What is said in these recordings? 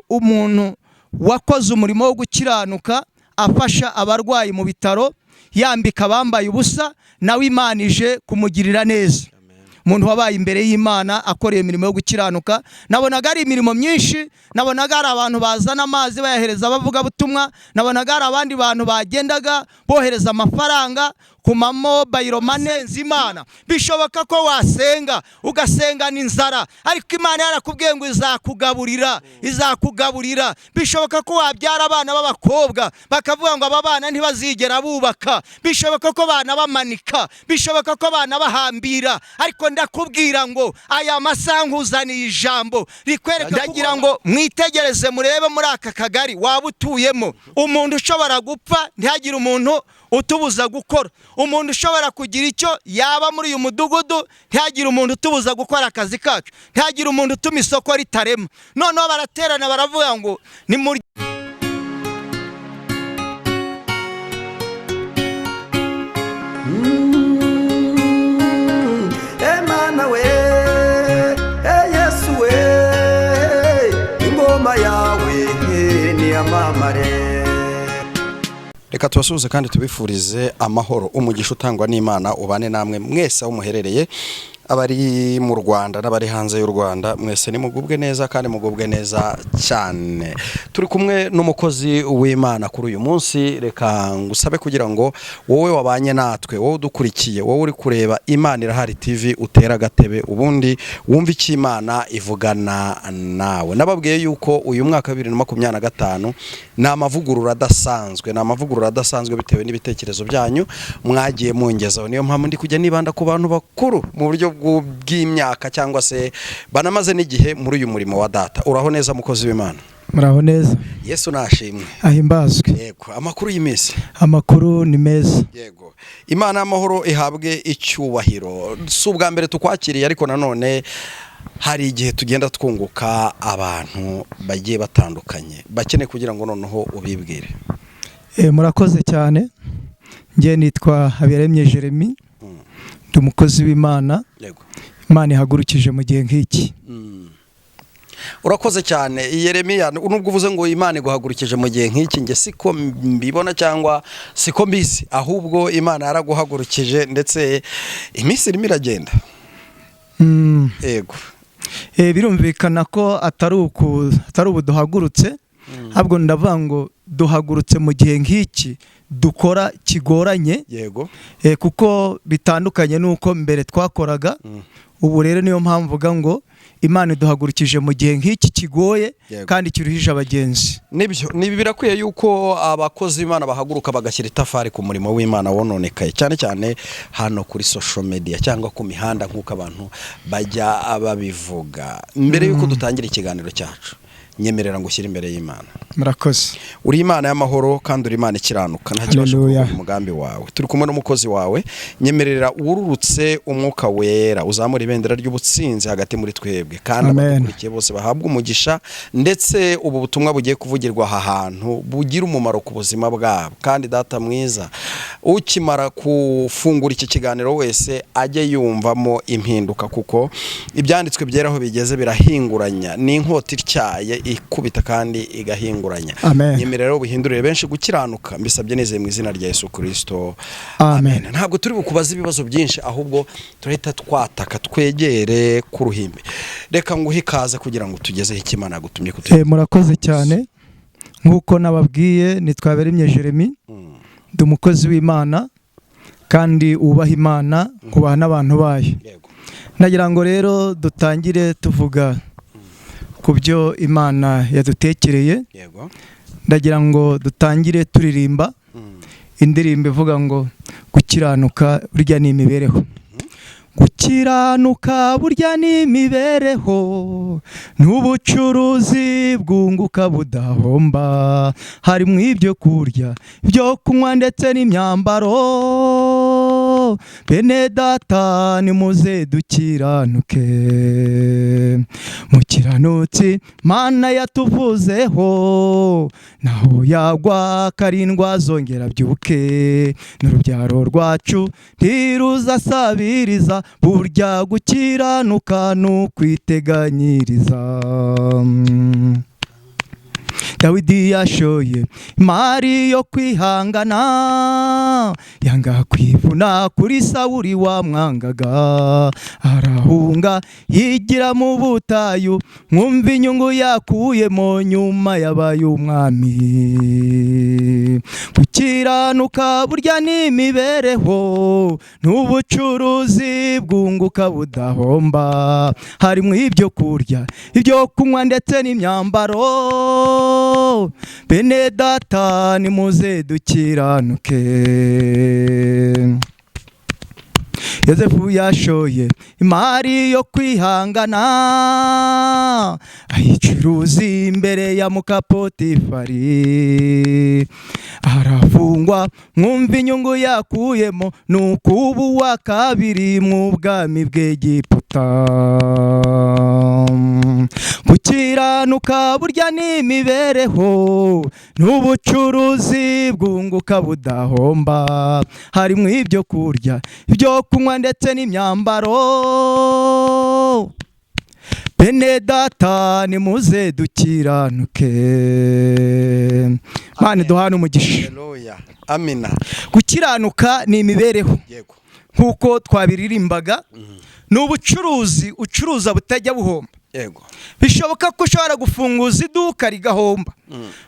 umuntu wakoze umurimo wo gukiranuka afasha abarwayi mu bitaro yambika abambaye ubusa nawe Imana ije kumugirira neza. Umuntu wabaye imbere y'Imana akoreye imirimo yo gukiranuka, nabonaga ari imirimo myinshi, nabonaga ari abantu bazana amazi bayahereza abavuga butumwa, nabonaga ari abandi bantu bagendaga bohereza amafaranga ku mobile money z'Imana. Bishoboka ko wasenga ugasengana inzara, ariko Imana yarakubwiye ngo izakugaburira. Bishoboka ko wabyara abana b'abakobwa bakavuga ngo aba bana ntibazigera bubaka, bishoboka ko bana bamanika, bishoboka ko bana bahambira, ariko ndakubwira ngo aya masankuzaniye ijambo rikwereka. Ndagira ngo mwitegereze murebe muri aka kagari waba utuyemo, umuntu ushobora gupfa ntihagire umuntu utubuza gukora, umuntu ushobora kugira icyo yaba muri uyu mudugudu ntihagire umuntu utubuza gukora akazi kacu, ntihagire umuntu utuma isoko ritarema. Noneho baraterana baravuga ngo ni muri Emana we, Yesu we, ingoma yawe ni amamare. Reka tubasuhuze kandi tubifurize amahoro, umugisha utangwa n'Imana ubane namwe mwese aho muherereye, abari mu Rwanda n'abari hanze y'u Rwanda, mwese ni mugubwe neza kandi mugubwe neza cyane. Turi kumwe n'umukozi w'Imana kuri uyu munsi. Reka ngusabe kugira ngo wowe wabanye natwe, wowe udukurikiye, wowe uri kureba Imana Irahari TV, utera agatebe ubundi wumva icyo Imana ivugana nawe. Nababwiye yuko uyu mwaka 2025 ni amavugurura adasanzwe, bitewe n'ibitekerezo byanyu mwagiye mungezaho. Niyo mpamvu ndi kujya nibanda ku bantu bakuru mu buryo bw'imyaka cyangwa se banamaze n'igihe muri uyu murimo wa data. Uraho neza mukozi w'Imana? Muraho neza. Yesu nashimwe. Ahimbazwe. Yego, amakuru y'imisi? Amakuru ni meza. Yego. Imana y'amahoro ihabwe icyubahiro. Si ubwa mbere tukwakiriye, ariko nanone hari igihe tugenda twunguka abantu bagiye batandukanye bakeneye kugira ngo noneho ubibwire. Murakoze cyane. Ngiye nitwa Habiyaremye Jeremy, ndi umukozi w'Imana. Yego. Imana ihagurukije mu gihe nk'iki. Urakoze cyane Yeremiya. Nubwo uvuze ngo Imana iguhagurukije mu gihe nk'iki, nge siko mbibona cyangwa siko mbisi, ahubwo Imana yaraguhagurukije ndetse iminsi irimo iragenda. Yego. Birumvikana ko atari ubu duhagurutse, ahubwo ndavuga ngo duhagurutse mu gihe nk'iki dukora kigoranye. Yego. Kuko bitandukanye nuko mbere twakoraga. Ubu rero niyo mpamvu mvuga ngo Imana iduhagurukije mu gihe nk'iki kigoye kandi kiruhije abagenzi. Nibyo, nibi birakwiye yuko abakozi b'Imana bahaguruka bagashyira itafari ku murimo w'Imana wononekaye, cyane cyane hano kuri social media cyangwa ku mihanda nk'uko abantu bajya babivuga. Mbere yuko dutangira ikiganiro cyacu, nyemerera ngo ushyire imbere y'Imana. Murakoze. Uri Imana y'amahoro kandi uri Imana ikiranuka, nta kibazo umugambi wawe. Turi kumwe n'umukozi wawe, nyemerera ururutse umwuka wera uzamura ibendera ry'ubutsinzi hagati muri twebwe, kandi abakurikiye bose bahabwa umugisha, ndetse ubu butumwa bugiye kuvugirwa aha hantu bugira umumaro ku buzima bwabo. Kandi data mwiza, ukimara kufungura iki kiganiro wese ajye yumvamo impinduka, kuko ibyanditswe byeraho bigeze birahinguranya, ni inkota ityaye ikubita kandi igahinguranya. Nyemerera ubuhindurire benshi gukiranuka, mbisabye neze mu izina rya Yesu Kristo. Amen. Ntabwo turi bukubaza ibibazo byinshi, ahubwo turahita twataka twegere ku ruhimbi. Reka nguhe ikaze kugira ngo tugezeho Imana yagutumye kutugira. Murakoze cyane. Nkuko nababwiye, nitwa Habiyaremye Jeremy, ndi umukozi w'Imana kandi ubaha Imana, kubaha n'abantu bayo. Nagira ngo rero dutangire tuvuga ku byo Imana yadutekereye. Yego. Ndagira ngo dutangire turirimba indirimbo ivuga ngo gukiranuka burya ni imibereho. Gukiranuka burya ni imibereho, n'ubucuruzi bwunguka budahomba, harimo ibyo kurya, ibyo kunywa ndetse n'imyambaro. Bene data nimuze dukiranuke, mukiranutsi Mana yatuvuzeho, naho yagwa karindwa azongera byuke, n'urubyaro rwacu ntiruzasabiriza, burya gukiranuka n'ukwiteganyiriza. Dawidi yashoye imari yo kwihangana, yanga kwivuna kuri Sawuli wamwangaga, arahunga yigira mu butayu, mwumva inyungu yakuyemo nyuma yabaye umwami. Gukiranuka burya n'imibereho, n'ubucuruzi bwunguka budahomba, harimo ibyo kurya, ibyo kunywa ndetse n'imyambaro. Bene data nimuze dukiranuke. Yozefu yashoye imari yo kwihangana, ayicuruza imbere ya muka Potifari, arafungwa mwumva inyungu yakuyemo, nuko ubu wa kabiri mu bwami bw'Egiputa. Gukiranuka burya n'imibereho, n'ubucuruzi bwunguka budahomba, harimo ibyo kurya, ibyo kunywa ndetse n'imyambaro. Bene data nimuze dukiranuke. Mana duhana umugisha. Haleluya. Amina. Gukiranuka ni imibereho. Yego. Nkuko twabiririmbaga, n'ubucuruzi ucuruza butajya buhomba. Yego. Bishoboka ko ushobora gufunguza iduka rigahomba,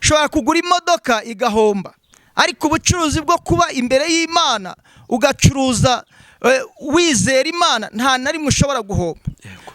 ushobora kugura imodoka igahomba, ariko ubucuruzi bwo kuba imbere y'Imana ugacuruza wizera Imana nta na rimwe ushobora guhomba.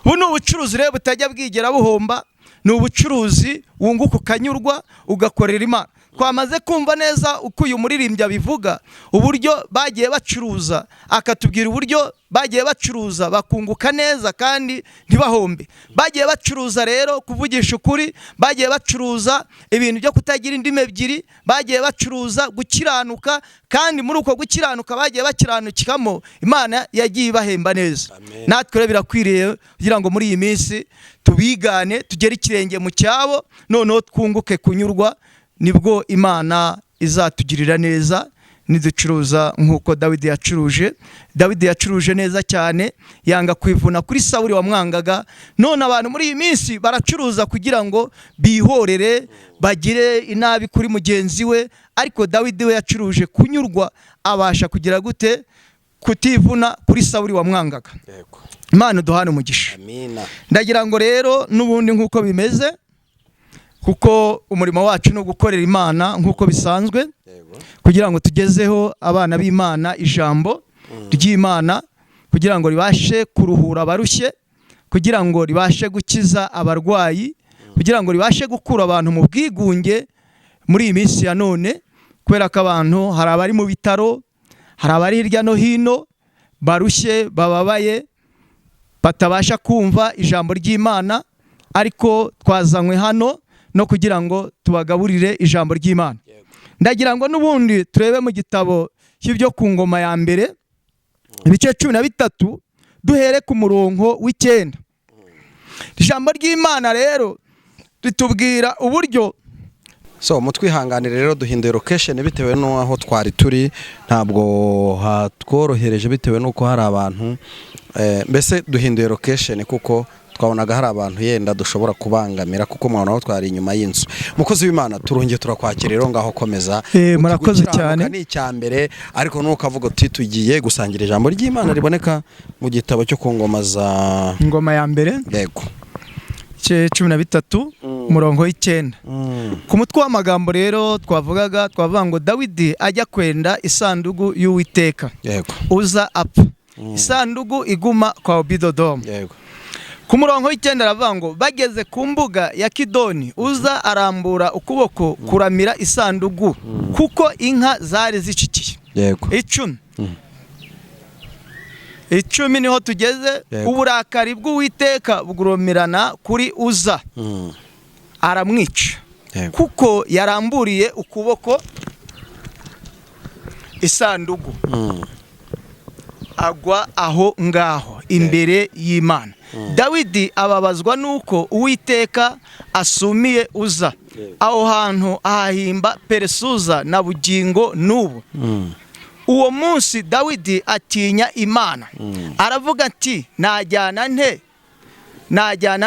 Ubu ni ubucuruzi rero butajya bwigera buhomba, ni ubucuruzi wunguka ukanyurwa ugakorera Imana. Twamaze kumva neza uko uyu muririmbyi abivuga, uburyo bagiye bacuruza, akatubwira uburyo bagiye bacuruza bakunguka neza kandi ntibahombe. Bagiye bacuruza rero kuvugisha ukuri, bagiye bacuruza ibintu byo kutagira indimi ebyiri, bagiye bacuruza gukiranuka, kandi muri uko gukiranuka bagiye bakiranukikamo, Imana yagiye ibahemba neza. Natwe rero birakwiriye kugira ngo muri iyi minsi tubigane, tugere ikirenge mu cyabo, noneho twunguke kunyurwa, nibwo Imana izatugirira neza niducuruza nk'uko Dawidi yacuruje. Dawidi yacuruje neza cyane, yanga kwivuna kuri Sawuli wamwangaga. None abantu muri iyi minsi baracuruza kugira ngo bihorere, bagire inabi kuri mugenzi we, ariko Dawidi we yacuruje kunyurwa, abasha kugira gute? Kutivuna kuri Sawuli wamwangaga. Imana duhana umugisha. Amina. Ndagira ngo rero n'ubundi nk'uko bimeze, kuko umurimo wacu no gukorera Imana nk'uko bisanzwe, kugira ngo tugezeho abana b'Imana ijambo ry'Imana, kugira ngo ribashe kuruhura abarushye, kugira ngo ribashe gukiza abarwayi, kugira ngo ribashe gukura abantu mu bwigunge muri iyi minsi ya none, kubera ko abantu hari abari mu bitaro, hari abari hirya no hino barushye, bababaye, batabasha kumva ijambo ry'Imana, ariko twazanywe hano no kugira ngo tubagaburire ijambo ry'Imana. Ndagira ngo n'ubundi turebe mu gitabo cy'ibyo ku ngoma ya mbere, ibice 13, duhere ku murongo w'9. Ijambo ry'Imana rero ritubwira uburyo mutwihanganire rero duhinduye location bitewe n'aho twari turi, ntabwo hatworohereje bitewe n'uko hari abantu, mbese duhinduye location kuko twabonaga hari abantu yenda dushobora kubangamira, kuko mwana aho twari inyuma y'inzu. Mukozi w'Imana turongeye turakwakira rero, ngaho komeza. Murakoze cyane. Ni icyambere, ariko nuko avuga uti tugiye gusangira ijambo ry'Imana riboneka mu gitabo cyo ku ngoma za ngoma ya mbere. Yego. 13 umurongo w'9. Ku mutwe w'amagambo rero twavuga ngo Dawidi ajya kwenda isanduku y'Uwiteka. Yego. Uza apfa. Isanduku iguma kwa Obededom. Yego. Ku murongo w'9 aravuga ngo bageze ku mbuga ya Kidoni, Uza arambura ukuboko kuramira isanduku, kuko inka zari zicikiye. Yego. 10 niho tugeze. Uburakari bw'Uwiteka buguromerana kuri Uza, aramwica, kuko yaramburiye ukuboko isanduku, agwa aho ngaho imbere y'Imana. Dawidi ababazwa nuko Uwiteka asumiye Uza. Aho hantu ahahimba Peresuza na bugingo n'ubu. Uwo munsi Dawidi atinya Imana, aravuga ati najyana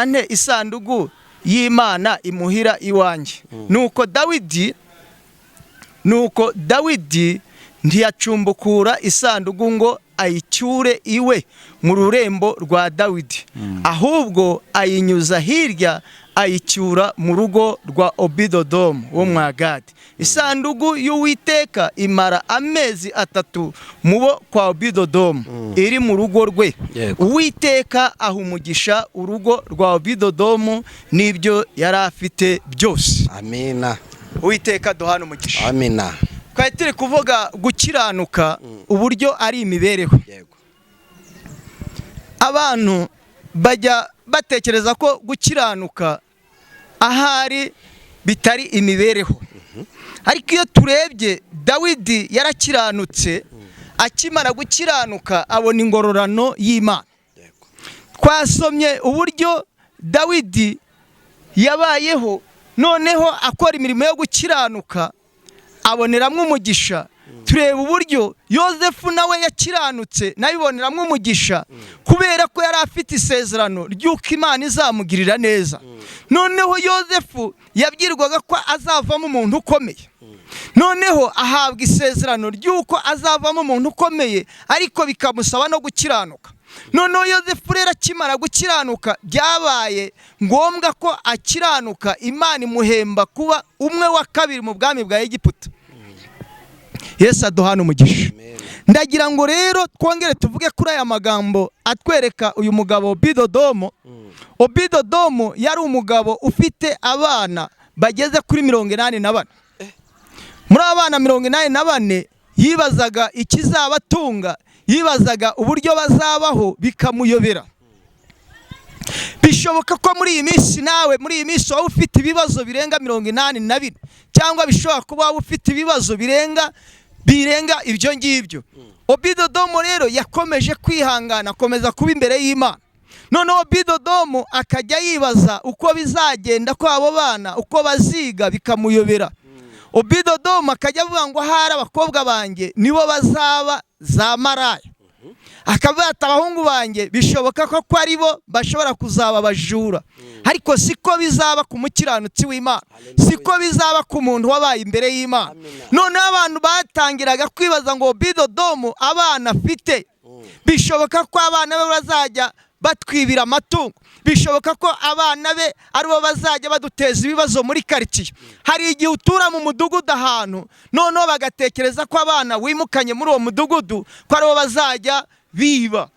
nte isanduku y'Imana imuhira iwanjye. Nuko Dawidi ntiyacumbukura isanduku ngo ayicyure iwe mu rurembo rwa Dawidi, ahubwo ayinyuza hirya ayicyura mu rugo rwa Obidodomu wo Mwagadi. Isanduku y'Uwiteka imara amezi 3 mubo kwa Obidodomu iri mu rugo rwe. Uwiteka aha umugisha urugo rwa Obidodomu n'ibyo yari afite byose. Amina. Uwiteka duhana umugisha. Amina. Twari turi kuvuga gukiranuka uburyo ari imibereho. Abantu bajya batekereza ko gukiranuka ahari bitari imibereho, ariko iyo turebye Dawidi yarakiranutse, akimara gukiranuka abona ingororano y'Imana. Twasomye uburyo Dawidi yabayeho, noneho akora imirimo yo gukiranuka aboneramwe umugisha. Tureba uburyo Yozefu nawe yakiranutse nabiboneramwe umugisha, kubera ko yari afite isezerano ry'uko Imana izamugirira neza. Noneho Yozefu yabwirwaga ko azavamo umuntu ukomeye, noneho ahabwa isezerano ry'uko azavamo umuntu ukomeye, ariko bikamusaba no gukiranuka. Noneho Yozefu rero akimara gukiranuka byabaye ngombwa ko akiranuka, Imana imuhemba kuba umwe wa kabiri mu bwami bwa Egiputa. Yesu aduhana umugisha. Ndagira ngo rero twongere tuvuge kuri aya magambo atwereka uyu mugabo Obidodomu. Obidodomu yari umugabo ufite abana bageze kuri 84. Muri abana 84 yibazaga ikizabatunga, yibazaga uburyo bazabaho bikamuyobera. Bishoboka ko muri iyi minsi nawe muri iyi minsi waba ufite ibibazo birenga 82, cyangwa bishobora kuba waba ufite ibibazo birenga ibyo ngibyo. Obidodomu rero yakomeje kwihangana, akomeza kuba imbere y'Imana. Noneho Obidodomu akajya yibaza uko bizagenda ko abo bana uko baziga bikamuyobera. Obidodomu akajya avuga ngo hari abakobwa banjye nibo bazaba za maraya, akavuga ati abahungu banjye bishoboka ko ari bo bashobora kuzaba abajura, ariko siko bizaba ku mukiranutsi w'Imana, siko bizaba ku muntu wabaye imbere y'Imana. None abantu batangiraga kwibaza ngo Obidodomu abana afite, bishoboka ko abana be bazajya batwibira amatungo, bishoboka ko abana be aribo bazajya baduteza ibibazo muri quartier. Hari igihe utura mu mudugudu ahantu, noneho bagatekereza ko abana wimukanye muri uwo mudugudu ko aribo bazajya biba,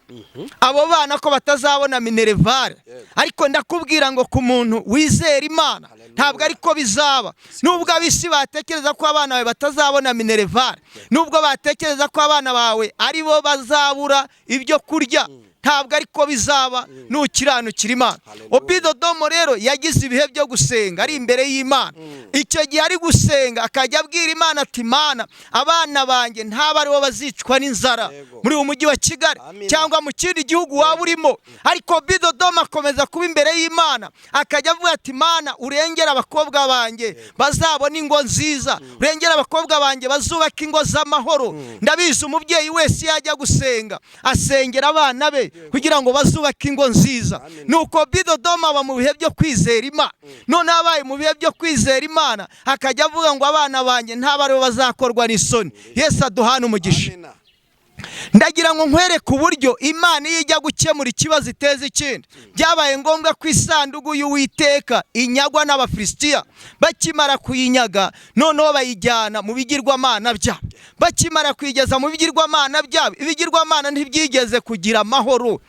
abo bana ko batazabona minerevare. Ariko ndakubwira ngo ku muntu wizera Imana ntabwo ariko bizaba. Nubwo abisi batekereza ko abana bawe batazabona minerevare, nubwo batekereza ko abana bawe aribo bazabura ibyo kurya, ntabwo ariko bizaba nukiranukira Imana. Obidodomu rero yagize ibihe byo gusenga ari imbere y'Imana. Icyo gihe ari gusenga akajya abwira Imana ati Mana, abana banjye ntaba aribo bazicwa n'inzara muri uyu mujyi wa Kigali cyangwa mu kindi gihugu waba urimo. Ariko Obidodomu akomeza kuba imbere y'Imana, akajya avuga ati Mana, urengera abakobwa banjye bazabona ingo nziza, urengera abakobwa banjye bazubaka ingo z'amahoro. Ndabizi umubyeyi wese yajya gusenga asengera abana be kugira ngo bazubake ingo nziza. Nuko Obidodomu aba mu bihe byo kwizera Imana. None abaye mu bihe byo kwizera Imana akajya avuga ngo abana banjye ntaba aribo bazakorwa n'isoni. Yesu aduhana umugisha. Ndagira ngo nkwereke uburyo Imana iyo ijya gukemura ikibazo iteza ikindi. Byabaye ngombwa ko isanduku y'Uwiteka inyagwa n'Abafilisitiya. Bakimara kuyinyaga, noneho bayijyana mu bigirwamana byabo. Bakimara kuyigeza mu bigirwamana byabo, ibigirwamana ntibyigeze kugira amahoro.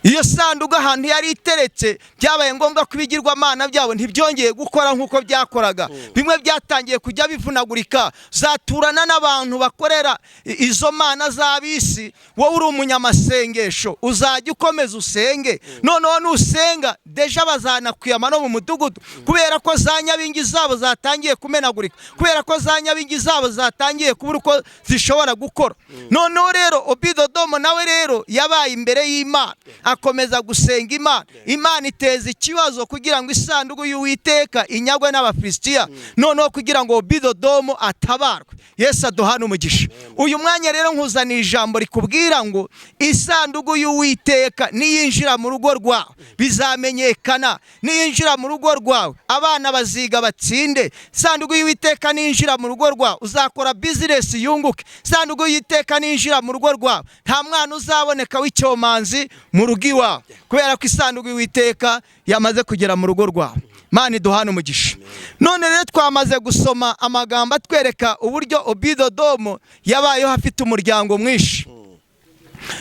Iyo sanduku ahantu yari iteretse byabaye ngombwa ko ibigirwamana byabo ntibyongeye gukora nk'uko byakoraga. Bimwe byatangiye kujya bivunagurika. Zaturana n'abantu bakorera izo mana z'abisi. Wowe uri umunyamasengesho, uzajya ukomeza usenge. Noneho nusenga deja bazanakwiyama no mu mudugudu, kubera ko za nyabingi zabo zatangiye kumenagurika, kubera ko za nyabingi zabo zatangiye kubura uko zishobora gukora. Noneho rero Obidodomu nawe rero yabaye imbere y'Imana, akomeza gusenga Imana. Imana iteza ikibazo kugira ngo isanduku y'Uwiteka inyagwe n'Abafilisitiya, noneho kugira ngo Obededomu atabarwe. Yesu aduhane umugisha. Uyu mwanya rero nkuzaniye ijambo rikubwira ngo isanduku y'Uwiteka niyinjira mu rugo rwawe bizamenyekana, niyinjira mu rugo rwawe abana baziga batsinde. Isanduku y'Uwiteka niyinjira mu rugo rwawe uzakora business yunguke. Isanduku y'Uwiteka niyinjira mu rugo rwawe nta mwana uzaboneka w'icyomanzi mu rugo iwawe, kubera ko isanduku y'Uwiteka yamaze kugera mu rugo rwawe. Imana iduhane umugisha. None rero twamaze gusoma amagambo atwereka uburyo Obededomu yabayeho afite umuryango mwinshi.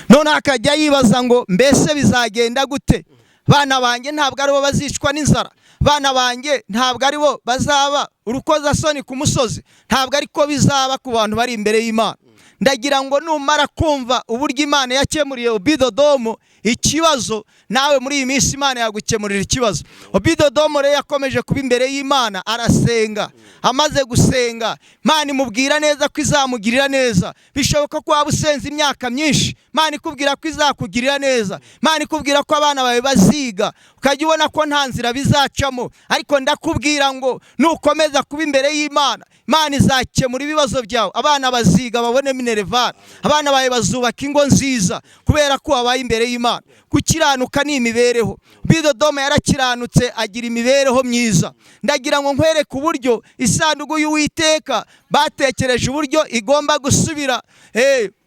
None akajya yibaza ngo mbese bizagenda gute? Bana banjye ntabwo aribo bazicwa n'inzara, bana banjye ntabwo aribo bazaba urukozasoni ku musozi, ntabwo ariko bizaba ku bantu bari imbere y'Imana. Ndagira ngo numara kumva uburyo Imana yakemuriye Obededomu ikibazo, nawe muri iyi minsi Imana yagukemurira ikibazo. Obededomu rero yakomeje kuba imbere y'Imana arasenga. Amaze gusenga Imana imubwira neza ko izamugirira neza. Bishoboka ko waba usenze imyaka myinshi, Imana ikubwira ko izakugirira neza, Imana ikubwira ko abana bawe baziga, ukajya ubona ko nta nzira bizacamo. Ariko ndakubwira ngo nukomeza kuba imbere y'Imana, Imana izakemura ibibazo byawe. Abana baziga babone minerval, abana bawe bazubaka ingo nziza kubera ko wabaye imbere y'Imana. Gukiranuka ni imibereho. Obededomu yarakiranutse agira imibereho myiza. Ndagira ngo nkwereke uburyo isanduku y'Uwiteka batekereje uburyo igomba gusubira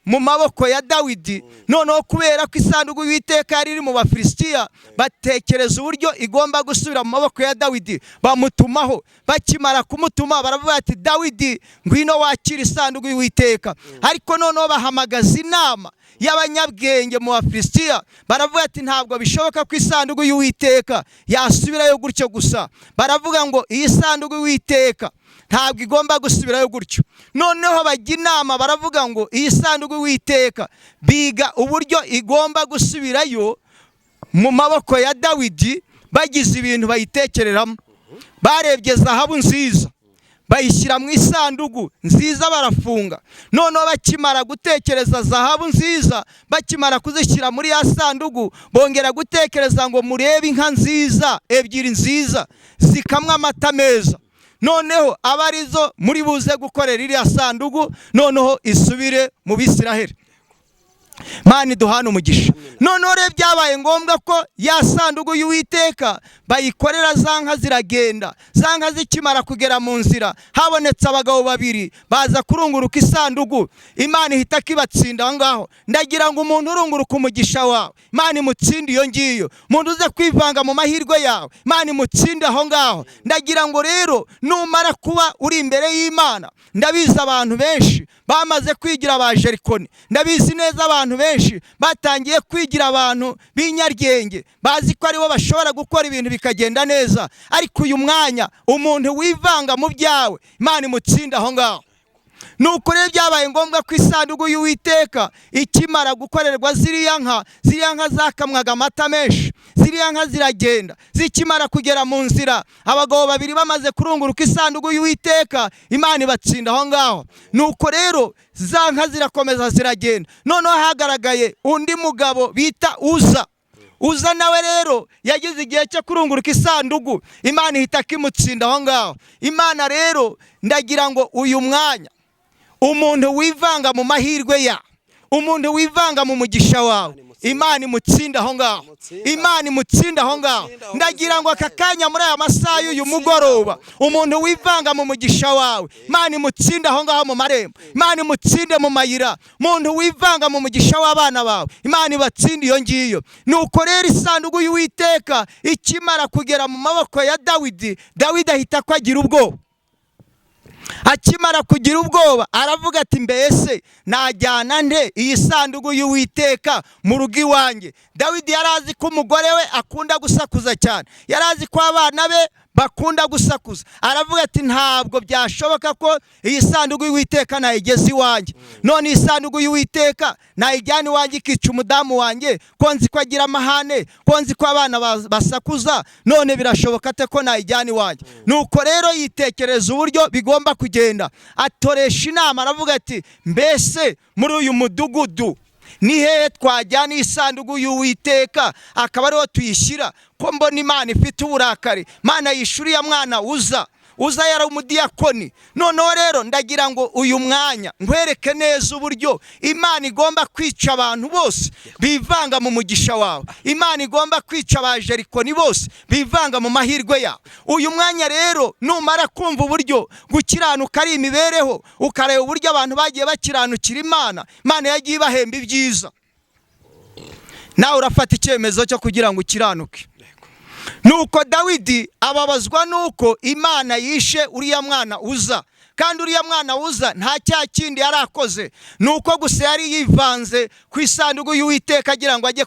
mu maboko ya Dawidi. Noneho kubera ko isanduku y'Uwiteka yari iri mu Bafilisitiya, batekereza uburyo igomba gusubira mu maboko ya Dawidi. Bamutumaho, bakimara kumutuma baravuga ati Dawidi ngwino wakira isanduku y'Uwiteka. Ariko noneho bahamagaza inama y'abanyabwenge mu Bafilisitiya, baravuga ati ntabwo bishoboka ko isanduku y'Uwiteka yasubirayo gutyo gusa. Baravuga ngo iyi sanduku y'Uwiteka ntabwo igomba gusubirayo gutyo. Noneho bajya inama baravuga ngo iyi sanduku y'Uwiteka, biga uburyo igomba gusubirayo mu maboko ya Dawidi. Bagize ibintu bayitekereramo, barebye zahabu nziza bayishyira mu isanduku nziza barafunga. Noneho bakimara gutekereza zahabu nziza, bakimara kuzishyira muri ya sanduku, bongera gutekereza ngo murebe inka nziza ebyiri nziza zikamwa amata meza. Noneho aba arizo muri buze gukorera iriya sanduku, noneho isubire mu Bisiraheli. Imana iduhane umugisha. Noneho rero byabaye ngombwa ko ya sanduku y'Uwiteka bayikorera, za nka ziragenda. Za nka zikimara kugera mu nzira, habonetse abagabo babiri baza kurunguruka isanduku. Imana ihita kibatsinda aho ngaho. Ndagira ngo umuntu urunguruka umugisha wawe, Imana imutsinde iyo ngiyo. Umuntu uze kwivanga mu mahirwe yawe, Imana imutsinde aho ngaho. Ndagira ngo rero numara kuba uri imbere y'Imana, ndabizi abantu benshi bamaze kwigira abajerikoni, ndabizi neza abantu benshi batangiye kwigira abantu b'inyaryenge, bazi ko aribo bashobora gukora ibintu bikagenda neza. Ariko uyu mwanya umuntu wivanga mu byawe, Imana imutsinda aho ngaho. Nuko rero byabaye ngombwa ko isanduku y'Uwiteka ikimara gukorerwa ziriya nka zakamwaga amata menshi, ziriya nka ziragenda. Zikimara kugera mu nzira, abagabo babiri bamaze kurunguruka isanduku y'Uwiteka, Imana ibatsinda aho ngaho. Nuko rero za nka zirakomeza ziragenda. Noneho hagaragaye undi mugabo bita Uza nawe rero yagize igihe cyo kurunguruka isanduku, Imana ihita kimutsinda aho ngaho. Imana rero ndagira ngo uyu mwanya umuntu wivanga mu mahirwe ya, umuntu wivanga mu mugisha wawe, Imana imutsinda aho ngaho. Imana imutsinda aho ngaho. Ndagira ngo aka kanya muri aya masaha y'uyu mugoroba, umuntu wivanga mu mugisha wawe, Imana imutsinda aho ngaho mu marembo, Imana imutsinde mu mayira. Umuntu wivanga mu mugisha w'abana bawe, Imana ibatsinde iyo ngiyo. Nuko rero isanduku y'Uwiteka ikimara kugera mu maboko ya Dawidi, Dawidi ahita kwagira ubwoba. Akimara kugira ubwoba aravuga ati mbese najyana nde iyi sanduku y'Uwiteka mu rugo iwanjye? Dawidi yarazi ko umugore we akunda gusakuza cyane, yarazi ko abana be bakunda gusakuza. Aravuga ati ntabwo byashoboka ko iyi sanduku y'Uwiteka nayigeze iwanjye. None iyi sanduku y'Uwiteka nayijyana iwanjye ikica umudamu wanjye, ko nzi ko agira amahane, ko nzi ko abana basakuza, none birashoboka ate ko nayijyana iwanjye? Nuko rero yitekereza uburyo bigomba kugenda, atoresha inama. Aravuga ati mbese muri uyu mudugudu ni hehe twajyana isanduku y'Uwiteka akaba ariho tuyishyira? Ko mbona Imana ifite uburakari. Imana yishuriye mwana uza yari umudiyakoni. Noneho rero ndagira ngo uyu mwanya nkwereke neza uburyo Imana igomba kwica abantu bose bivanga mu mugisha wawe. Imana igomba kwica abajerikoni bose bivanga mu mahirwe yawe. Uyu mwanya rero numara kumva uburyo gukiranuka ari imibereho, ukareba uburyo abantu bagiye bakiranukira Imana, Imana yagiye ibahemba ibyiza, nawe urafata icyemezo cyo kugira ngo ukiranuke. Nuko Dawidi ababazwa nuko Imana yishe uriya mwana Uza, kandi uriya mwana Uza nta cyaha kindi yarakoze, nuko gusa yari yivanze ku isanduku y'Uwiteka agira ngo ajye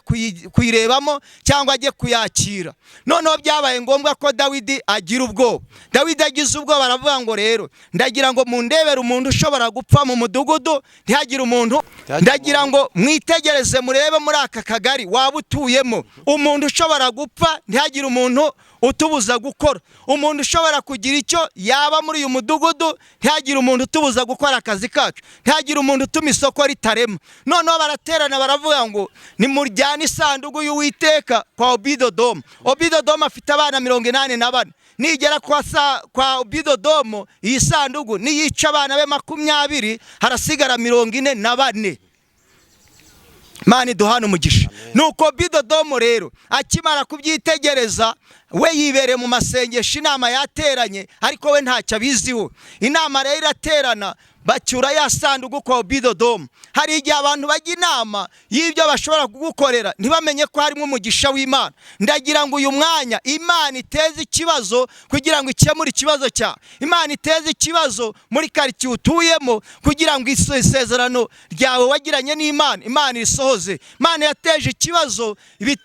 kuyirebamo cyangwa ajye kuyakira. Noneho byabaye ngombwa ko Dawidi agira ubwoba. Dawidi agize ubwoba aravuga ngo rero ndagira ngo mundebere umuntu ushobora gupfa mu mudugudu, ntihagire umuntu. Ndagira ngo mwitegereze murebe muri aka kagari waba utuyemo umuntu ushobora gupfa, ntihagire umuntu utubuza gukora. Umuntu ushobora kugira icyo yaba muri uyu mudugudu, ntihagire umuntu utubuza gukora akazi kacu, ntihagire umuntu utuma isoko ritarema. Noneho baraterana baravuga ngo nimujyane isanduku y'Uwiteka kwa Obidodomu. Obidodomu afite abana 84. Nigera kwa Obidodomu iyi sanduku niyica abana be 20, harasigara 44. Imana iduhana umugisha. Nuko Obidodomu rero akimara kubyitegereza, we yibereye mu masengesho, inama yateranye ariko we ntacyo abiziho. Inama rero iraterana, bacyura ya sanduku kwa Obidodomu. Hari igihe abantu bajya inama y'ibyo bashobora kugukorera ntibamenye ko harimo umugisha w'Imana. Ndagira ngo uyu mwanya Imana iteze ikibazo kugira ngo ikemure ikibazo cyawe. Imana iteze ikibazo muri karitsiye utuyemo kugira ngo isezerano ryawe wagiranye n'Imana Imana isohoze. Imana yateje ikibazo,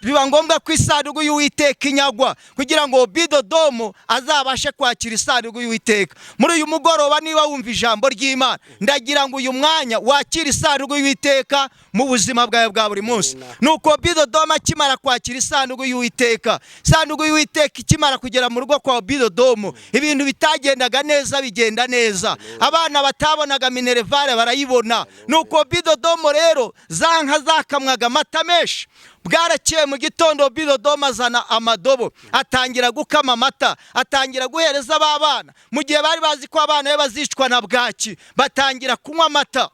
biba ngombwa ko isanduku y'Uwiteka inyagwa kugira ngo Obidodomu azabashe kwakira isanduku y'Uwiteka. Muri uyu mugoroba niba wumva ijambo ry'Imana, ndagira ngo uyu mwanya wakira isanduku y'Uwiteka mu buzima bwawe bwa buri munsi. Nuko Obidodomu akimara kwakira isanduku y'Uwiteka, isanduku y'Uwiteka ikimara kugera mu rugo kwa Obidodomu, ibintu bitagendaga neza bigenda neza. Abana batabonaga minerevare barayibona. Nuko Obidodomu rero za nka zakamwaga amata menshi. Bwarakeye mu gitondo Obidodomu azana amadobo, atangira gukama amata, atangira guhereza abana. Mu gihe bari bazi ko abana be bazicwa na bwaki, batangira kunywa amata.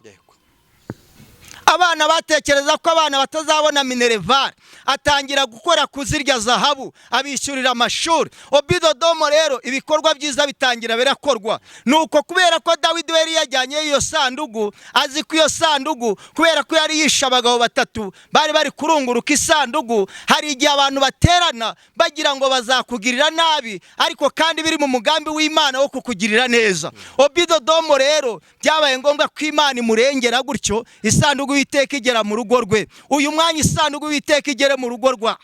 Abana batekereza ko abana batazabona minerevare, atangira gukora kuzirya zahabu, abishyurira amashuri. Obidodomu rero ibikorwa byiza bitangira birakorwa. Nuko kubera ko Dawidi yari yajyanye iyo sanduku, azi ko iyo sanduku kubera ko yari yishe abagabo 3 bari kurunguruka isanduku, hari igihe abantu baterana bagira ngo bazakugirira nabi, ariko kandi biri mu mugambi w'Imana wo kukugirira neza. Obidodomu rero byabaye ngombwa ko Imana imurengera gutyo isanduku y'Uwiteka igera mu rugo rwe. Uyu mwanya isanduku y'Uwiteka igere mu rugo rwa,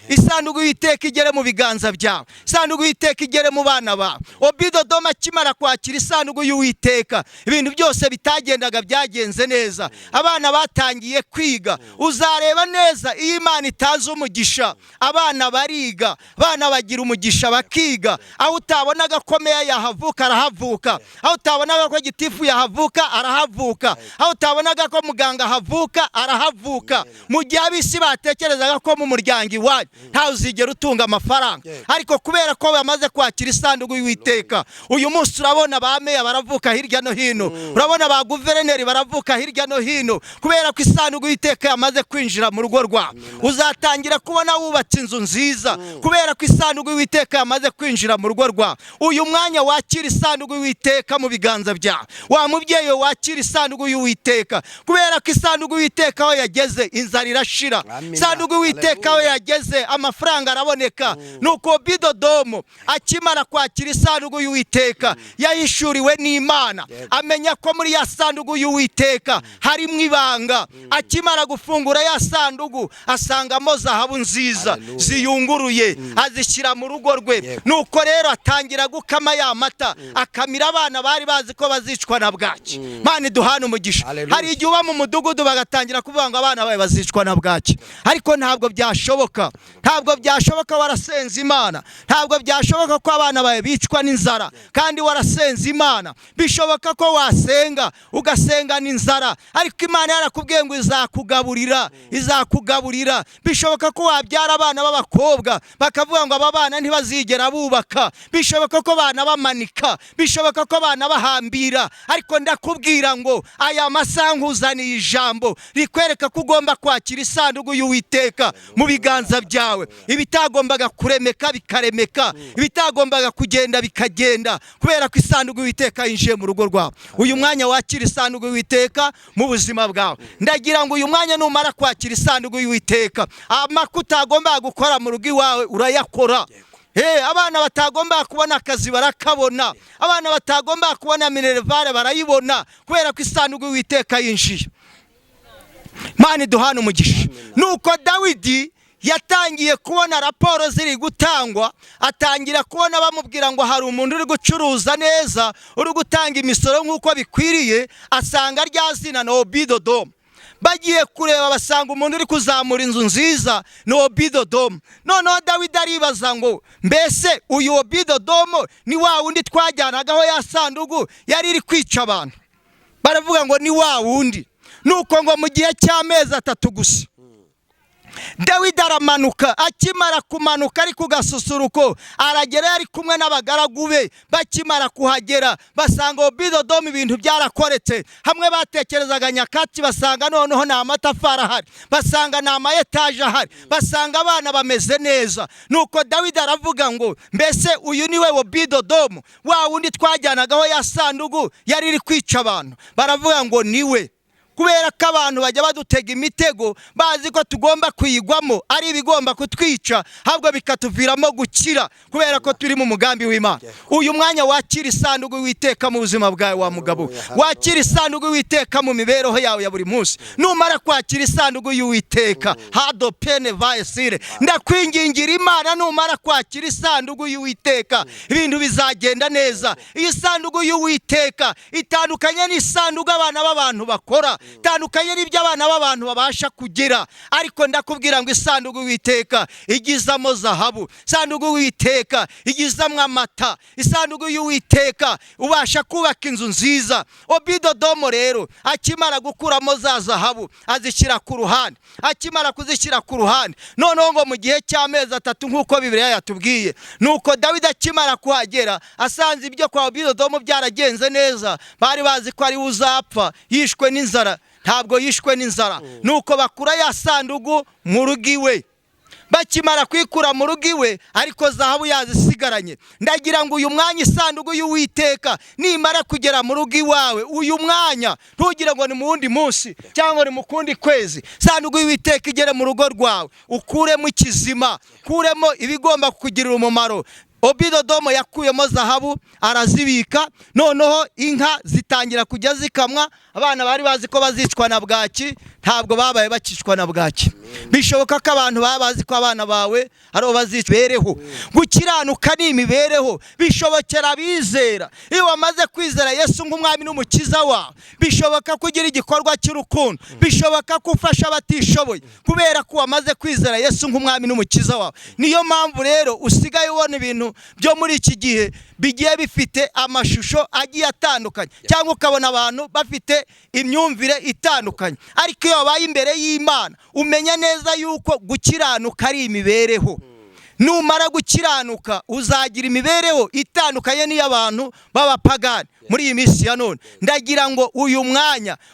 isanduku y'Uwiteka igere mu biganza byawe, isanduku y'Uwiteka igere mu bana bawe. Obidodomu akimara kwakira isanduku y'Uwiteka, ibintu byose bitagendaga byagenze neza. Abana batangiye kwiga. Uzareba neza iyo Imana itazi umugisha, abana bariga, abana bagira umugisha bakiga. Aho utabonaga ko meya yahavuka arahavuka, aho utabonaga ko gitifu yahavuka arahavuka, aho utabonaga ko muganga havuka arahavuka. Mu gihe abisi batekerezaga ko mu muryango iwanyu ntawe uzigera utunga amafaranga, ariko kubera ko bamaze kwakira isanduku y'Uwiteka, uyu munsi urabona ba meya baravuka hirya no hino, urabona ba guverineri baravuka hirya no hino, kubera ko isanduku y'Uwiteka yamaze kwinjira mu rugo rwawe. Uzatangira kubona wubatse inzu nziza kubera ko isanduku y'Uwiteka yamaze kwinjira mu rugo rwawe. Uyu mwanya wakira isanduku y'Uwiteka mu biganza byawe. Wa mubyeyi wakira isanduku y'Uwiteka, kubera ko isanduku y'Uwiteka aho yageze inzara irashira. Isanduku y'Uwiteka aho yageze amafaranga araboneka. Nuko Obidodomu akimara kwakira isanduku y'Uwiteka yahishuriwe n'Imana, amenya ko muri ya sanduku y'Uwiteka harimo ibanga. Akimara gufungura ya sanduku asangamo zahabu nziza ziyunguruye, azishyira mu rugo rwe. Nuko rero atangira gukama ya mata, akamira abana bari bazi ko bazicwa na bwaki. Imana iduhana umugisha. Hari igihe uba mu mudugudu bagatangira kuvuga ngo abana bawe bazicwa na bwaki, ariko ntabwo byashoboka. ntabwo byashoboka warasenze Imana, ntabwo byashoboka ko abana bawe bicwa n'inzara kandi warasenze Imana. Bishoboka ko wasenga ugasenga n'inzara ariko Imana yarakubwiye ngo izakugaburira. Bishoboka ko wabyara abana b'abakobwa bakavuga ngo aba bana ntibazigera bubaka. Bishoboka ko abana bamanika, bishoboka ko abana bahambira, ariko ndakubwira ngo aya masaha nkuzaniye ijambo rikwereka ko ugomba kwakira isanduku y'Uwiteka mu biganza byawe. Ibitagombaga kuremeka bikaremeka, ibitagombaga kugenda bikagenda, kubera ko isanduku y'Uwiteka yinjiye mu rugo rwawe. Uyu mwanya wakira isanduku y'Uwiteka mu buzima bwawe. Ndagira ngo uyu mwanya numara kwakira isanduku y'Uwiteka, amakuta agomba gukora mu rugo iwawe urayakora. Abana batagomba kubona akazi barakabona, abana batagomba kubona minervare barayibona, kubera ko isanduku y'Uwiteka yinjiye. Imana iduhana umugisha. Nuko Dawidi yatangiye kubona raporo ziri gutangwa, atangira kubona bamubwira ngo hari umuntu uri gucuruza neza, uri gutanga imisoro nk'uko bikwiriye, asanga rya zina ni Obidodomu. Bagiye kureba basanga umuntu uri kuzamura inzu nziza ni Obidodomu. Noneho Dawidi aribaza ngo mbese uyu Obidodomu ni wa wundi twajyanagaho ya sanduku yari iri kwica abantu? Baravuga ngo ni wa wundi. Nuko ngo mu gihe cy'amezi 3 gusa Dawidi aramanuka. Akimara kumanuka ari ku gasusuruko, aragera yari kumwe n'abagaragu be. Bakimara kuhagera basanga Obidodomu ibintu byarakoretse. Hamwe batekerezaga nyakatsi basanga noneho nta matafari ahari, basanga nta mayetaje ahari, basanga abana bameze neza. Nuko Dawidi aravuga ngo mbese uyu niwe Obidodomu, wa wundi twajyanagaho ya sanduku yari iri kwica abantu? Baravuga ngo niwe. Kubera ko abantu bajya badutega imitego bazi ko tugomba kuyigwamo ari ibigomba kutwica, ahubwo bikatuviramo gukira kubera ko turi mu mugambi w'Imana. Uyu mwanya wakira isanduku y'Uwiteka mu buzima bwawe wa mugabo, wakira isanduku y'Uwiteka mu mibereho yawe ya buri munsi. Numara kwakira isanduku y'Uwiteka, hado pene vaesire, ndakwingingira Imana, numara kwakira isanduku y'Uwiteka ibintu bizagenda neza. Iyi sanduku y'Uwiteka itandukanye n'isanduku abana b'abantu bakora, tandukanye n'ibyo abana b'abantu babasha kugira. Ariko ndakubwira ngo isanduku y'Uwiteka igizamo zahabu, isanduku y'Uwiteka igizamo amata, isanduku y'Uwiteka ubasha kubaka inzu nziza. Obidodomu rero akimara gukuramo za zahabu azishyira ku ruhande. Akimara kuzishyira ku ruhande, noneho ngo mu gihe cy'amezi 3 nk'uko Bibiliya yatubwiye, nuko Dawidi akimara kuhagera asanze ibyo kwa Obidodomu byaragenze neza. Bari bazi ko ari uzapfa yishwe n'inzara. Ntabwo yishwe n'inzara. Nuko bakura ya sanduku mu rugo iwe. Bakimara kwikura mu rugo iwe, ariko zahabu yazisigaranye. Ndagira ngo uyu mwanya isanduku y'Uwiteka nimara kugera mu rugo iwawe, uyu mwanya ntugire ngo ni mu wundi munsi cyangwa ni mu kundi kwezi. Isanduku y'Uwiteka igere mu rugo rwawe, ukuremo ikizima, kuremo ibigomba kukugirira umumaro. Obidodomu yakuyemo zahabu arazibika. Noneho inka zitangira kujya zikamwa. Abana bari bazi ko bazicwa na bwaki, ntabwo babaye bakicwa na bwaki. Bishoboka ko abantu babazi ko abana bawe ari bazicbereho. Gukiranuka ni imibereho, bishobokera bizera. Iyo wamaze kwizera Yesu nk'umwami n'umukiza wawe, bishoboka kugira igikorwa cy'urukundo, bishoboka kufasha abatishoboye kubera ko wamaze kwizera Yesu nk'umwami n'umukiza wawe. Niyo mpamvu rero usigaye ubona ibintu byo muri iki gihe bigiye bifite amashusho agiye atandukanye, cyangwa ukabona abantu bafite imyumvire itandukanye. Ariko iyo wabaye imbere y'Imana umenya neza yuko gukiranuka ari imibereho. Numara gukiranuka uzagira imibereho itandukanye n'iy'abantu b'abapagani muri iyi minsi ya none. Ndagira ngo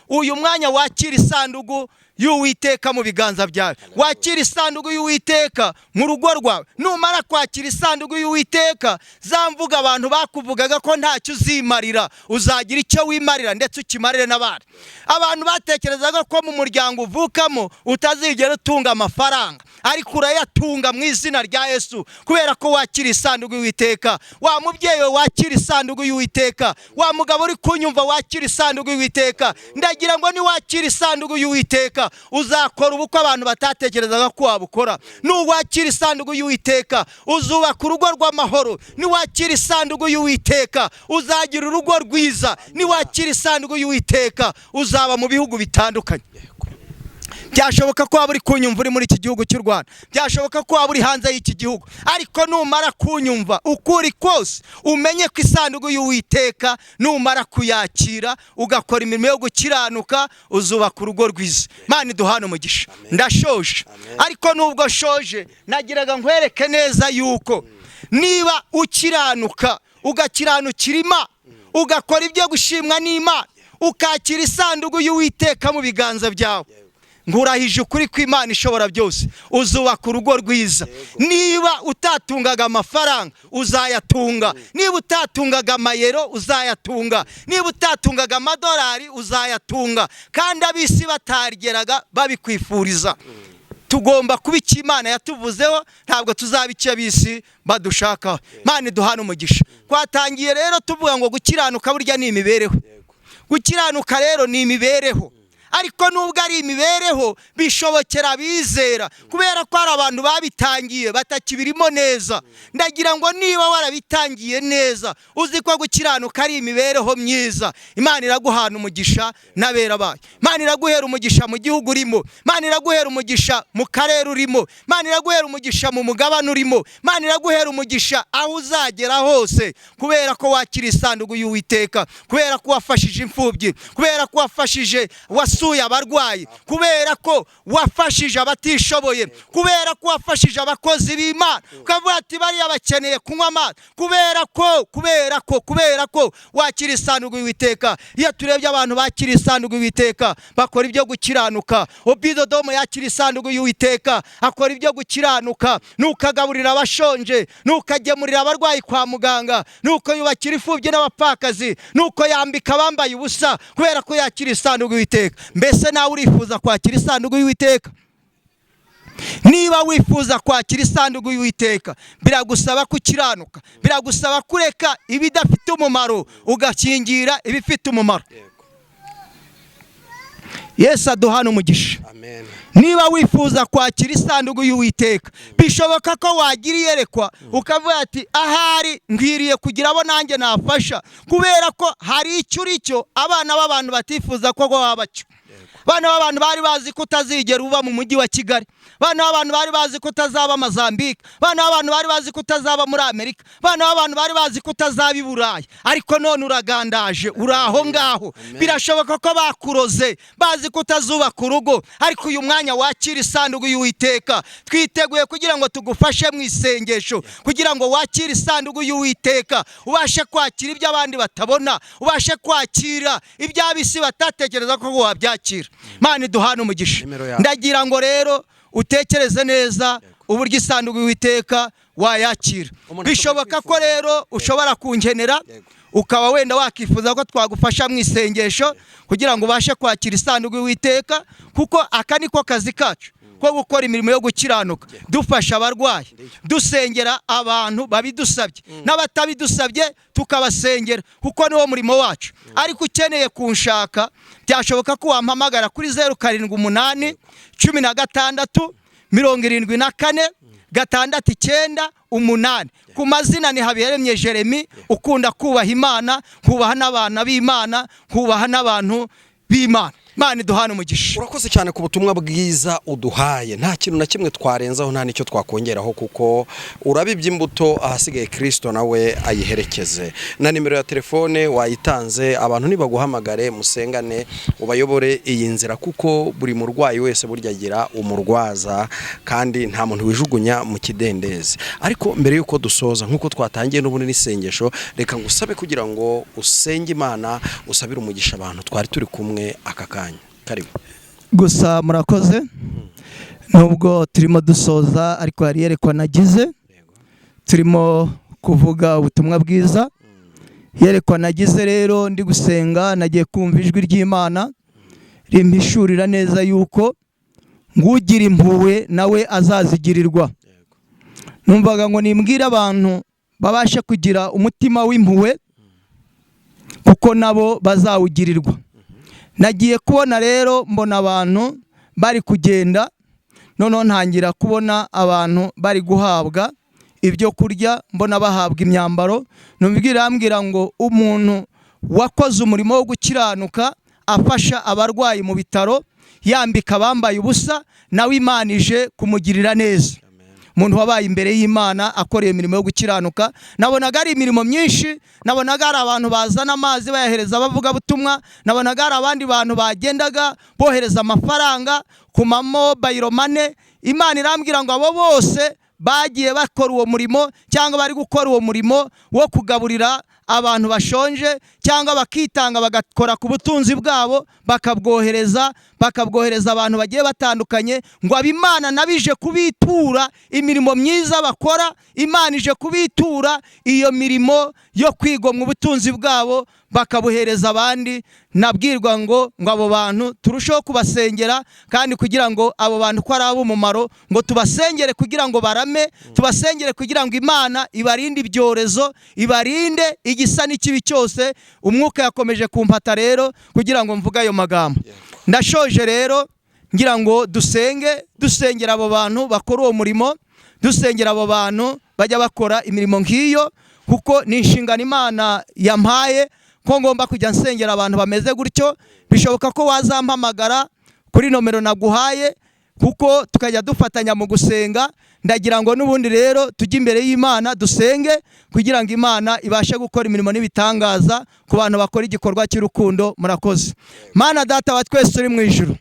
uyu mwanya wakira isanduku y'Uwiteka mu biganza byawe, wakira isanduku y'Uwiteka mu rugo rwawe. Numara kwakira isanduku y'Uwiteka, zamvuga abantu bakuvugaga ko ntacyo uzimarira, uzagira icyo wimarira ndetse ukimarire n'abandi. Abantu batekerezaga ko mu muryango uvukamo utazigera utunga amafaranga, ariko urayatunga mu izina rya Yesu kubera ko wakira isanduku y'Uwiteka. Wa mubyeyi wakira isanduku y'Uwiteka, wa mugabo uri kunyumva wakira isanduku y'Uwiteka. Ndagira ngo ni wakira isanduku y'Uwiteka uzakora ubukwe abantu batatekerezaga ko wabukora. Nuwakira isanduku y'Uwiteka uzubaka urugo rw'amahoro. Niwakira isanduku y'Uwiteka uzagira urugo rwiza. Niwakira isanduku y'Uwiteka uzaba mu bihugu bitandukanye. byashoboka ko waba uri kunyumva uri muri iki gihugu cy'u Rwanda, byashoboka ko waba uri hanze y'iki gihugu, ariko numara kunyumva ukuri kose umenye ko isanduku y'Uwiteka numara kuyakira ugakora imirimo yo gukiranuka uzubaka urugo rwiza. Imana iduhane umugisha. Ndashoje, ariko nubwo shoje nagiraga nkwereke neza yuko niba ukiranuka ugakiranukira Imana ugakora ibyo gushimwa n'Imana ukakira isanduku y'Uwiteka mu biganza byawe, ngurahije ukuri kw'Imana ishobora byose uzubaka urugo rwiza. Niba utatungaga amafaranga uzayatunga, niba utatungaga amayero uzayatunga, niba utatungaga amadolari uzayatunga, kandi ab'isi batarigeraga babikwifuriza. Tugomba kuba icyo Imana yatuvuzeho, ntabwo tuzaba icyo ab'isi badushakaho. Imana iduhane umugisha. Twatangiye rero tuvuga ngo gukiranuka burya ni imibereho. Gukiranuka rero ni imibereho, ariko nubwo ari imibereho bishobokera bizera, kubera ko hari abantu babitangiye batakibirimo neza. Ndagira ngo niba warabitangiye neza uzi ko gukiranuka ari imibereho myiza, Imana iraguhana umugisha n'abera bayo. Imana iraguhera umugisha mu gihugu urimo, Imana iraguhera umugisha mu karere urimo, Imana iraguhera umugisha mu mugabane urimo, Imana iraguhera umugisha aho uzagera hose, kubera ko wakira isanduku y'Uwiteka, kubera ko wafashije imfubyi, kubera ko wafashije wasuye abarwayi, kubera ko wafashije abatishoboye, kubera ko wafashije abakozi b'Imana, ukavuga ati bariya bakeneye kunywa amazi, kubera ko wakira isanduku y'Uwiteka. Iyo turebye abantu bakira isanduku y'Uwiteka bakora ibyo gukiranuka. Obidodomo yakira isanduku y'Uwiteka akora ibyo gukiranuka, nukagaburira abashonje, nukagemurira abarwayi kwa muganga, nuko yubakira imfubyi n'abapfakazi, nuko yambika abambaye ubusa, kubera ko yakira isanduku y'Uwiteka. Mbese nawe urifuza kwakira isanduku y'Uwiteka? Niba wifuza kwakira isanduku y'Uwiteka biragusaba kukiranuka, biragusaba kureka ibidafite umumaro ugakingira ibifite umumaro. Yesu aduhane umugisha. Amen. Niba wifuza kwakira isanduku y'Uwiteka bishoboka ko wagira iyerekwa ukavuga ati ahari ngwiriye kugira abo nanjye nafasha, kubera ko hari icyo uri cyo abana b'abantu batifuza ko waba cyo. Bana b'abantu bari bazi ko utazigera uba mu mujyi wa Kigali, bana b'abantu bari bazi ko utazaba Mozambique, bana b'abantu bari bazi ko utazaba muri Amerika, bana b'abantu bari bazi ko utazaba i Burayi, ariko none uragandaje uri aho ngaho. Birashoboka ko bakuroze bazi ko utazubaka urugo, ariko uyu mwanya wakira isanduku y'Uwiteka. Twiteguye kugira ngo tugufashe mu isengesho, kugira ngo wakire isanduku y'Uwiteka, ubashe kwakira ibyo abandi batabona, ubashe kwakira ibyo ab'isi batatekereza ko wabyakira. Imana iduhane umugisha. Ndagira ngo rero utekereze neza uburyo isanduku y'Uwiteka wayakira. Bishoboka ko rero ushobora kungenera ukaba wenda wakifuza ko twagufasha mu isengesho kugira ngo ubashe kwakira isanduku y'Uwiteka, kuko aka niko kazi kacu ko gukora imirimo yo gukiranuka, dufasha abarwayi, dusengera abantu babidusabye, n'abatabidusabye tukabasengera, kuko niwo murimo wacu. Ariko ukeneye kunshaka byashoboka ko wampamagara kuri 078 16 74 698. Ku mazina ni Habiyaremye Jeremy, ukunda kubaha Imana, kubaha n'abana b'Imana, kubaha n'abantu b'Imana. Imana iduhane umugisha. Urakoze cyane ku butumwa bwiza uduhaye. Nta kintu na kimwe twarenzaho, nta nicyo twakongeraho, kuko urabibye imbuto ahasigaye Kristo nawe ayiherekeze. Na nimero ya telefone wayitanze, abantu nibaguhamagare musengane ubayobore iyi nzira, kuko buri murwayi wese burya agira umurwaza, kandi nta muntu wijugunya mu kidendezi. Ariko mbere yuko dusoza, nkuko twatangiye n'ubundi n'isengesho, reka ngusabe kugira ngo usenge Imana, usabire umugisha abantu twari turi kumwe aka kanya. Karibu. Gusa murakoze, nubwo turimo dusoza ariko hari yerekwa nagize, turimo kuvuga ubutumwa bwiza. Yerekwa nagize rero ndi gusenga, nagiye kumva ijwi ry'Imana rimpishurira neza yuko ngugira impuhwe nawe azazigirirwa. Numvaga ngo nimbwira abantu babashe kugira umutima w'impuhwe, kuko nabo bazawugirirwa. Nagiye kubona rero mbona abantu bari kugenda, none ntangira kubona abantu bari guhabwa ibyo kurya, mbona bahabwa imyambaro. Numvira ngo umuntu wakoze umurimo wo gukiranuka afasha abarwayi mu bitaro, yambika abambaye ubusa, nawe Imana ije kumugirira neza. Umuntu wabaye imbere y'Imana akoreye imirimo yo gukiranuka. Nabonaga ari imirimo myinshi, nabonaga ari abantu bazana amazi bayahereza abavuga butumwa, nabonaga ari abandi bantu bagendaga bohereza amafaranga ku mobile money. Imana irambwira ngo abo bose bagiye bakora uwo murimo cyangwa bari gukora uwo murimo wo kugaburira abantu bashonje, cyangwa bakitanga bagakora ku butunzi bwabo bakabwohereza abantu bagiye batandukanye, ngo ab'Imana nabije kubitura imirimo myiza bakora. Imana ije kubitura iyo mirimo yo kwigomwa ubutunzi bwabo bakabuhereza abandi. Nabwirwa ngo abo bantu turusheho kubasengera, kandi kugira ngo abo bantu ko ari ab'umumaro, ngo tubasengere kugira ngo barame, tubasengere kugira ngo Imana ibarinde ibyorezo, ibarinde igisa n'ikibi cyose. Umwuka yakomeje kumpata rero kugira ngo mvuge ayo magambo. Ndashoje rero ngira ngo dusengera abo bantu bakora uwo murimo, dusengera abo bantu bajya bakora imirimo nk'iyo, kuko ni inshingano Imana yampaye ko ngomba kujya nsengera abantu bameze gutyo. Bishoboka ko wazampamagara kuri nomero naguhaye, kuko tukajya dufatanya mu gusenga. Ndagira ngo n'ubundi rero tujye imbere y'Imana dusenge kugira ngo Imana ibashe gukora imirimo n'ibitangaza ku bantu bakora igikorwa cy'urukundo. Murakoze. Mana Data wa twese uri mu ijuru,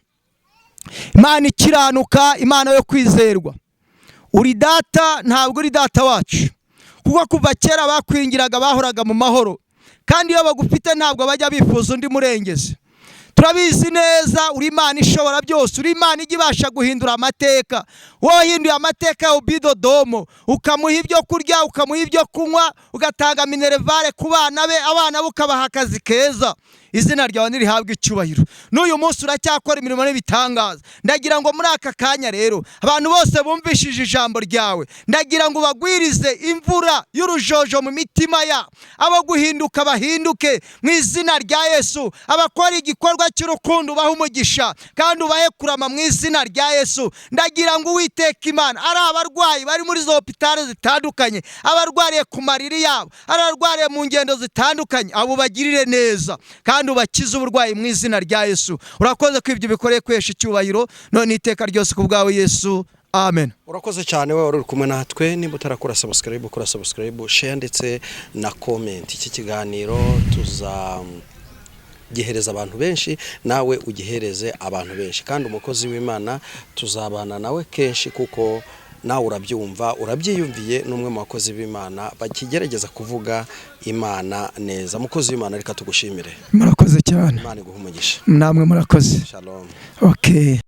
Imana ikiranuka, Imana yo kwizerwa, uri Data, ntabwo uri data wacu, kuko kuva kera bakwingiraga bahoraga mu mahoro, kandi iyo bagufite ntabwo bajya bifuza undi murengezi. Turabizi neza uri Imana ishobora byose, uri Imana ijya ibasha guhindura amateka. Wohinduye amateka ya Obidodomo, ukamuha ibyo kurya, ukamuha ibyo kunywa, ugatanga minerevare ku bana be, abana be ukabaha akazi keza. Izina ryawe nirihabwe icyubahiro. N'uyu munsi uracyakora imirimo n'ibitangaza. Ndagira ngo muri aka kanya rero abantu bose bumvishije ijambo ryawe, ndagira ngo bagwirize imvura y'urujojo mu mitima ya abo guhinduka bahinduke mu izina rya Yesu. Abakora igikorwa cy'urukundo baha umugisha kandi ubahe kurama mu izina rya Yesu. Ndagira ngo Uwiteka Imana, ari abarwayi bari muri zo hopitale zitandukanye, abarwariye ku mariri yabo, abarwariye mu ngendo zitandukanye, abo bagirire neza kandi ubakize uburwayi mu izina rya Yesu. Urakoze ko ibyo bikoreye kwesha icyubahiro none iteka ryose ku bwawe Yesu. Amen. Urakoze cyane wowe uri kumwe natwe. Nimba utarakora subscribe, ukora subscribe, share ndetse na comment. Iki kiganiro gihereza abantu benshi, nawe ugihereze abantu benshi, kandi umukozi w'Imana tuzabana nawe kenshi, kuko nawe urabyumva, urabyiyumviye, n'umwe mu bakozi b'Imana bakigerageza kuvuga Imana neza. Umukozi w'Imana, reka tugushimire. Murakoze cyane. Imana iguhe umugisha. Namwe murakoze. Shalom. Okay.